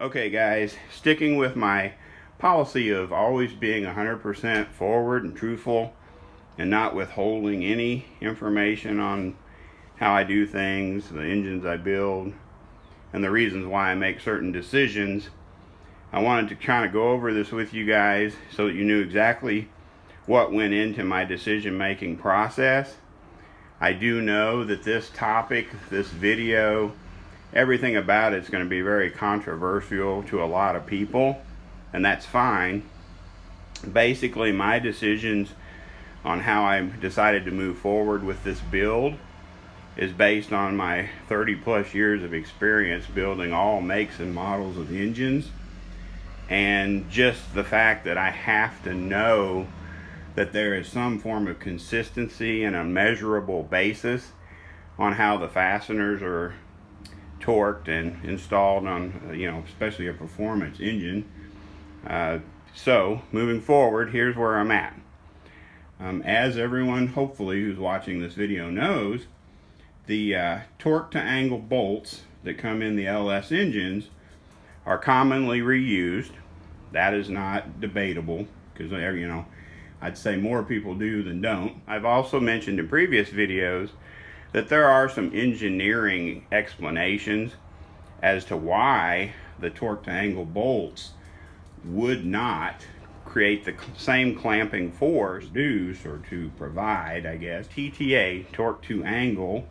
Okay guys, sticking with my policy of always being 100% forward and truthful and not withholding any information on how I do things, the engines I build, and the reasons why I make certain decisions. I wanted to kind of go over this with you guys so that you knew exactly what went into my decision-making process. I do know that this topic, this video, everything about it's going to be very controversial to a lot of people, and that's fine. Basically, my decisions on how I decided to move forward with this build is based on my 30 plus years of experience building all makes and models of engines, and just the fact that I have to know that there is some form of consistency and a measurable basis on how the fasteners are torqued and installed on, especially a performance engine. So moving forward, here's where I'm at. As everyone hopefully who's watching this video knows, the torque to angle bolts that come in the LS engines are commonly reused. That is not debatable, because I'd say more people do than don't. I've also mentioned in previous videos that there are some engineering explanations as to why the torque to angle bolts would not create the same clamping force to provide, I guess, TTA, torque to angle.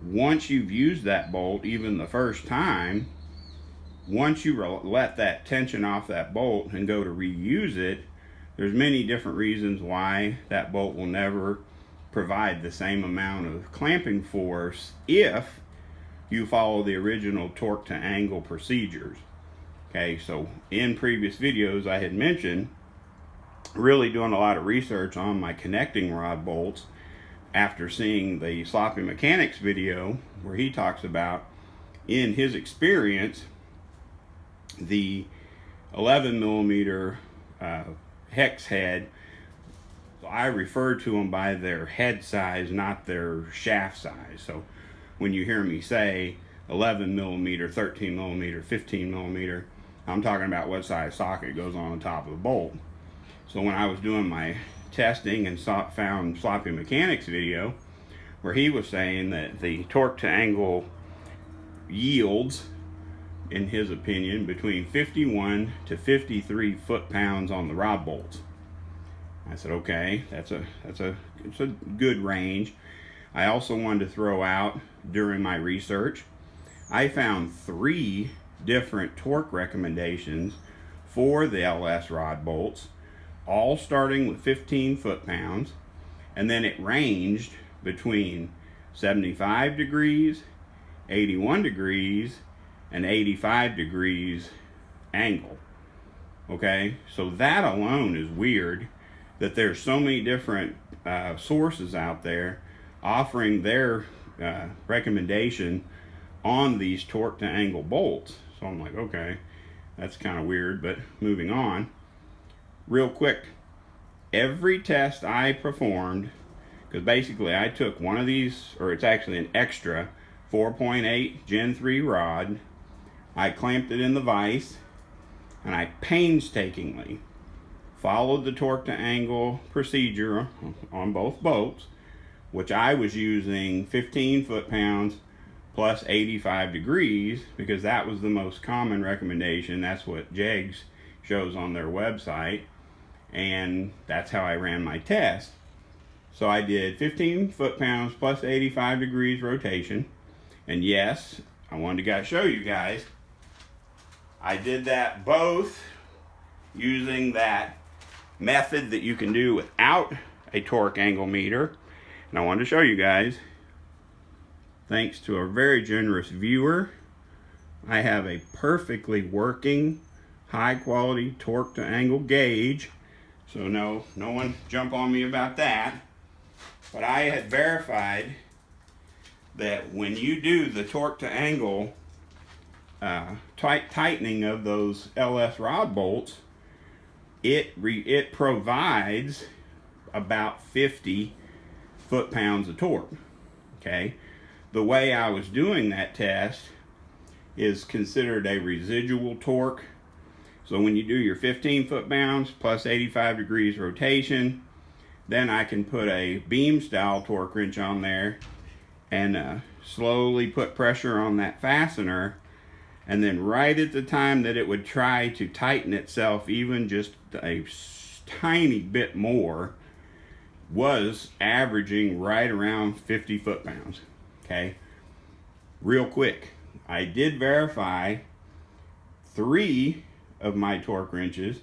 Once you've used that bolt, even the first time, once you let that tension off that bolt and go to reuse it, there's many different reasons why that bolt will never provide the same amount of clamping force if you follow the original torque to angle procedures. Okay, so in previous videos I had mentioned really doing a lot of research on my connecting rod bolts after seeing the Sloppy Mechanics video where he talks about, in his experience, the 11 millimeter hex head, I refer to them by their head size, not their shaft size. So when you hear me say 11 millimeter, 13 millimeter, 15 millimeter, I'm talking about what size socket goes on the top of the bolt. So when I was doing my testing and found Sloppy Mechanics video where he was saying that the torque to angle yields, in his opinion, between 51 to 53 foot-pounds on the rod bolts. I said, okay, it's a good range. I also wanted to throw out, during my research, I found 3 different torque recommendations for the LS rod bolts, all starting with 15 foot-pounds, and then it ranged between 75 degrees, 81 degrees, and 85 degrees angle. Okay, so that alone is weird, that there's so many different sources out there offering their recommendation on these torque to angle bolts. So I'm like, okay, that's kind of weird, but moving on. Real quick, every test I performed, because basically I took one of these, or it's actually an extra 4.8 Gen 3 rod, I clamped it in the vise, and I painstakingly followed the torque to angle procedure on both bolts, which I was using 15 foot-pounds plus 85 degrees because that was the most common recommendation. That's what JEGS shows on their website, and that's how I ran my test. So I did 15 foot-pounds plus 85 degrees rotation, and yes, I wanted to show you guys, I did that both using that method that you can do without a torque angle meter, and I wanted to show you guys, thanks to a very generous viewer, I have a perfectly working high quality torque to angle gauge. So no one jump on me about that, but I had verified that when you do the torque to angle tightening of those LS rod bolts, it provides about 50 foot-pounds of torque. Okay, the way I was doing that test is considered a residual torque. So when you do your 15 foot-pounds plus 85 degrees rotation, then I can put a beam style torque wrench on there and slowly put pressure on that fastener, and then right at the time that it would try to tighten itself even just a tiny bit more, was averaging right around 50 foot-pounds. Okay, real quick, I did verify 3 of my torque wrenches,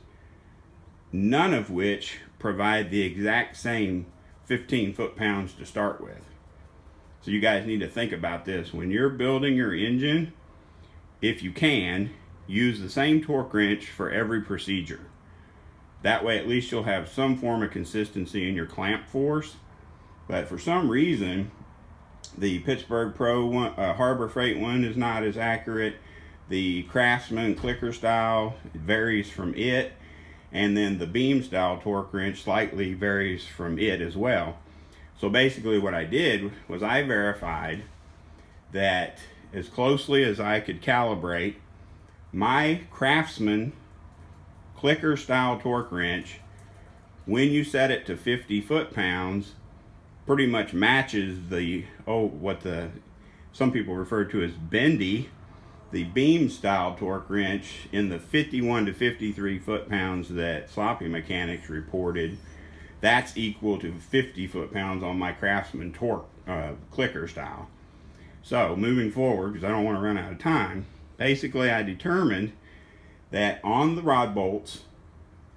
none of which provide the exact same 15 foot-pounds to start with. So you guys need to think about this. When you're building your engine, if you can, use the same torque wrench for every procedure. That way at least you'll have some form of consistency in your clamp force. But for some reason, the Pittsburgh Pro one, Harbor Freight one is not as accurate. The Craftsman clicker style varies from it. And then the beam style torque wrench slightly varies from it as well. So basically what I did was I verified that as closely as I could calibrate, my Craftsman clicker style torque wrench, when you set it to 50 foot-pounds, pretty much matches the, what some people refer to as bendy, the beam style torque wrench in the 51 to 53 foot-pounds that Sloppy Mechanics reported. That's equal to 50 foot-pounds on my Craftsman torque clicker style. So moving forward, because I don't want to run out of time, basically I determined that on the rod bolts,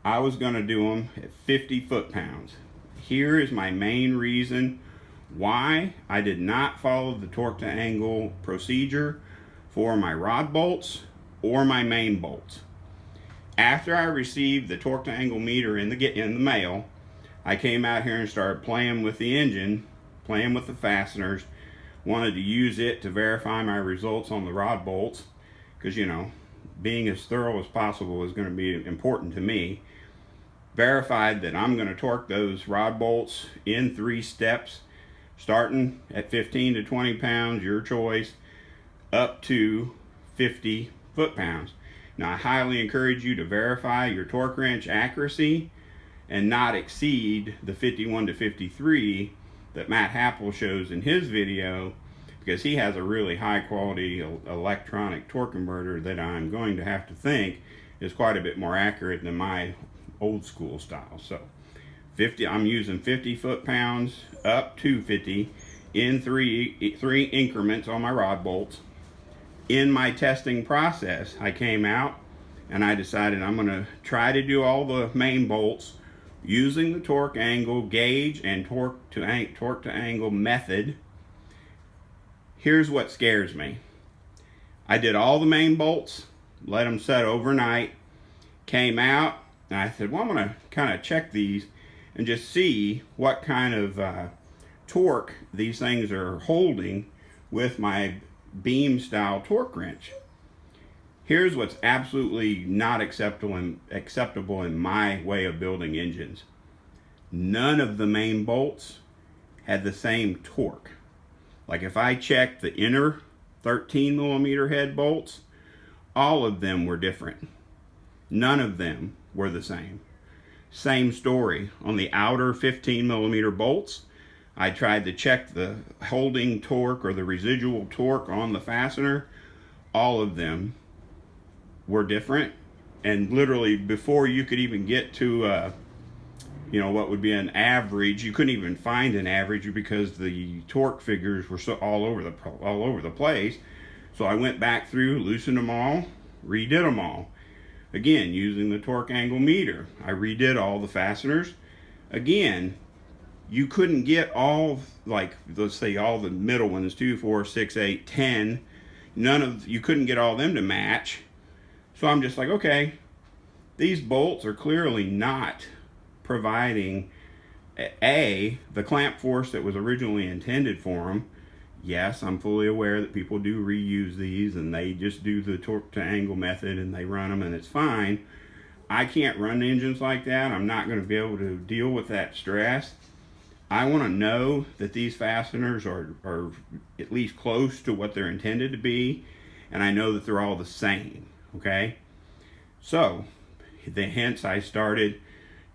I was going to do them at 50 foot-pounds. Here is my main reason why I did not follow the torque to angle procedure for my rod bolts or my main bolts. After I received the torque to angle meter in the mail, I came out here and started playing with the engine, playing with the fasteners, wanted to use it to verify my results on the rod bolts, because, you know, being as thorough as possible is going to be important to me. Verified that I'm going to torque those rod bolts in 3 steps, starting at 15 to 20 pounds, your choice, up to 50 foot-pounds. Now, I highly encourage you to verify your torque wrench accuracy and not exceed the 51 to 53 that Matt Happel shows in his video, because he has a really high quality electronic torque converter that I'm going to have to think is quite a bit more accurate than my old school style. So 50, I'm using 50 foot-pounds up to 50 in three increments on my rod bolts. In my testing process, I came out and I decided I'm going to try to do all the main bolts using the torque angle gauge and torque to angle method. Here's what scares me. I did all the main bolts, let them set overnight, came out, and I said, well, I'm going to kind of check these and just see what kind of torque these things are holding with my beam style torque wrench. Here's what's absolutely not acceptable in my way of building engines. None of the main bolts had the same torque. Like if I checked the inner 13 millimeter head bolts, all of them were different. None of them were the same. Same story on the outer 15 millimeter bolts. I tried to check the holding torque or the residual torque on the fastener. All of them were different, and literally before you could even get to you know, what would be an average, you couldn't even find an average because the torque figures were so all over the place. So I went back through, loosened them all, redid them all. Again, using the torque angle meter, I redid all the fasteners. Again, you couldn't get all, like, let's say all the middle ones, 2, 4, 6, 8, 10. You couldn't get all of them to match. So I'm just like, okay, these bolts are clearly not providing the clamp force that was originally intended for them. Yes, I'm fully aware that people do reuse these and they just do the torque to angle method and they run them and it's fine. I can't run engines like that. I'm not going to be able to deal with that stress. I want to know that these fasteners are at least close to what they're intended to be, and I know that they're all the same, okay? So, hence I started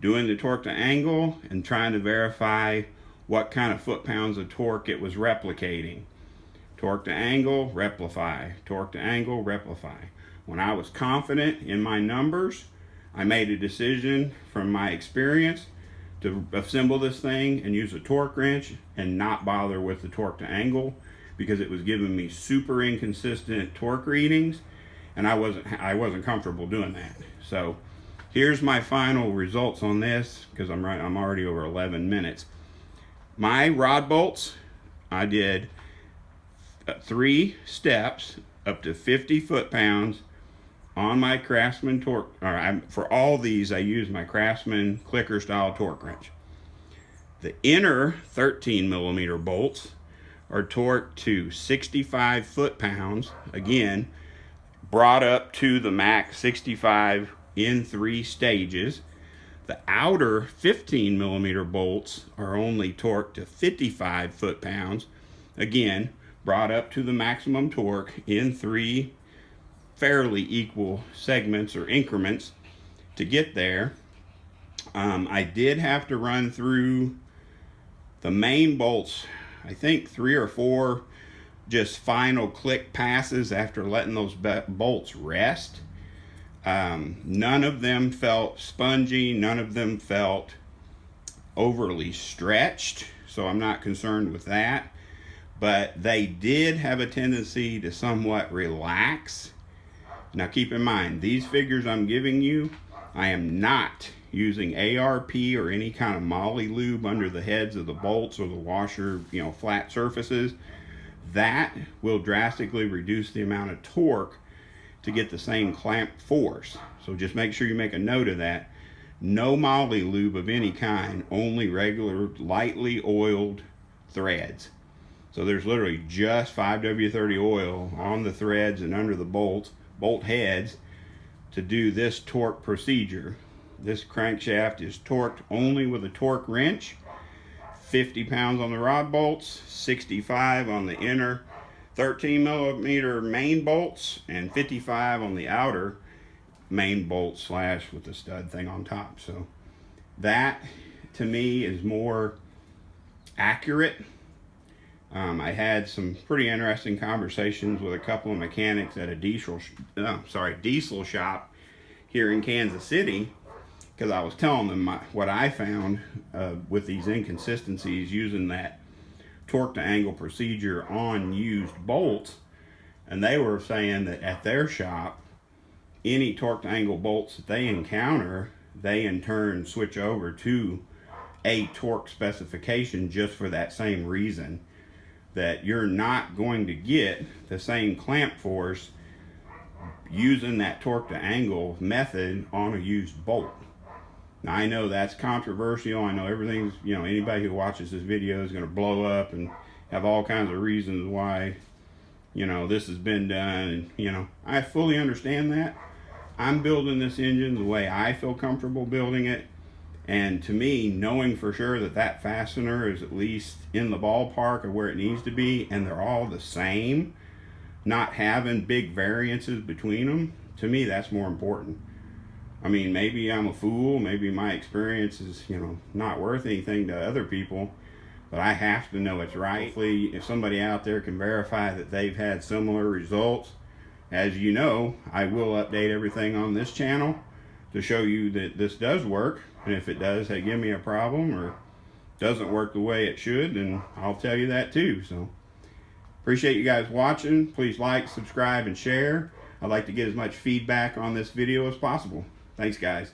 doing the torque to angle and trying to verify what kind of foot-pounds of torque it was replicating. Torque to angle, replify. Torque to angle, replify. When I was confident in my numbers, I made a decision from my experience to assemble this thing and use a torque wrench and not bother with the torque to angle, because it was giving me super inconsistent torque readings, and I wasn't comfortable doing that. So here's my final results on this, because I'm already over 11 minutes. My rod bolts, I did 3 steps up to 50 foot-pounds on my Craftsman torque. For all these, I use my Craftsman clicker style torque wrench. The inner 13mm bolts are torqued to 65 foot-pounds, again brought up to the max 65 in 3 stages. The outer 15mm bolts are only torqued to 55 foot-pounds, again brought up to the maximum torque in 3 fairly equal segments or increments to get there. I did have to run through the main bolts, I think 3 or 4 just final click passes after letting those bolts rest. None of them felt spongy, none of them felt overly stretched, so I'm not concerned with that. But they did have a tendency to somewhat relax. Now keep in mind, these figures I'm giving you, I am not using ARP or any kind of Moly Lube under the heads of the bolts or the washer, flat surfaces. That will drastically reduce the amount of torque to get the same clamp force. So just make sure you make a note of that. No Moly Lube of any kind, only regular lightly oiled threads. So there's literally just 5W30 oil on the threads and under the bolt heads to do this torque procedure. This crankshaft is torqued only with a torque wrench. 50 pounds on the rod bolts, 65 on the inner 13mm main bolts, and 55 on the outer main bolt / with the stud thing on top. So that to me is more accurate. I had some pretty interesting conversations with a couple of mechanics at a diesel shop here in Kansas City, because I was telling them what I found with these inconsistencies using that torque to angle procedure on used bolts. And they were saying that at their shop, any torque to angle bolts that they encounter, they in turn switch over to a torque specification just for that same reason, that you're not going to get the same clamp force using that torque to angle method on a used bolt. Now I know that's controversial. I know everything's, anybody who watches this video is going to blow up and have all kinds of reasons why, this has been done. And, I fully understand that. I'm building this engine the way I feel comfortable building it. And to me, knowing for sure that fastener is at least in the ballpark of where it needs to be, and they're all the same, not having big variances between them, to me that's more important. I mean, maybe I'm a fool, maybe my experience is, not worth anything to other people, but I have to know it's right. Hopefully, if somebody out there can verify that they've had similar results, as you know, I will update everything on this channel to show you that this does work. And if it does, hey, give me a problem or doesn't work the way it should, then I'll tell you that too. So appreciate you guys watching. Please like, subscribe, and share. I'd like to get as much feedback on this video as possible. Thanks, guys.